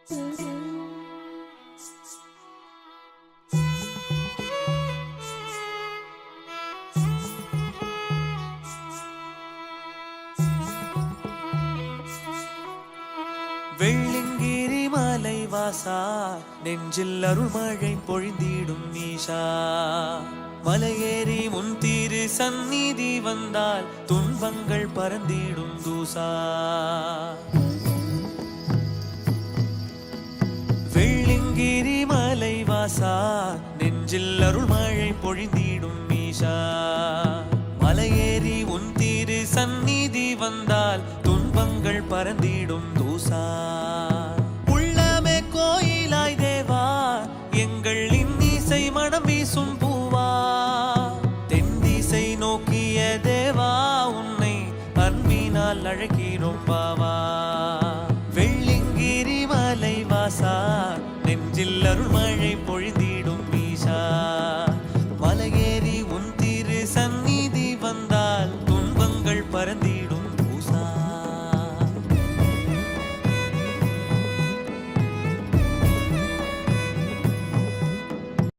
வெள்ளிங்கிரி மலை வாசா, நெஞ்சில் அருள்மழை பொழிந்திடும் ஈஷா. மலையேறி முன் தீரு சந்நிதி வந்தால் துன்பங்கள் பறந்திடும் தூசா. வெள்ளிங்கிரி மலை வாசா, நெஞ்சில் அருள்மழை பொழிந்திடும் ஈஷா. மலையேறி உன் தீரு சந்நிதி வந்தால் துன்பங்கள் பறந்திடும் தூசா. உள்ளமே கோயிலாய் தேவா, எங்கள் இன்னிசை மனம் வீசும் பூவா. தென் திசை நோக்கிய தேவா, உன்னை அன்பினால் அழைக்கிறோம் பாவா. வெள்ளிங்கிரி மலை வாசா, நெஞ்சில் அருள்மழை பொழிந்திடும் ஈஷா. மலையேறி உன் திரு சன்னி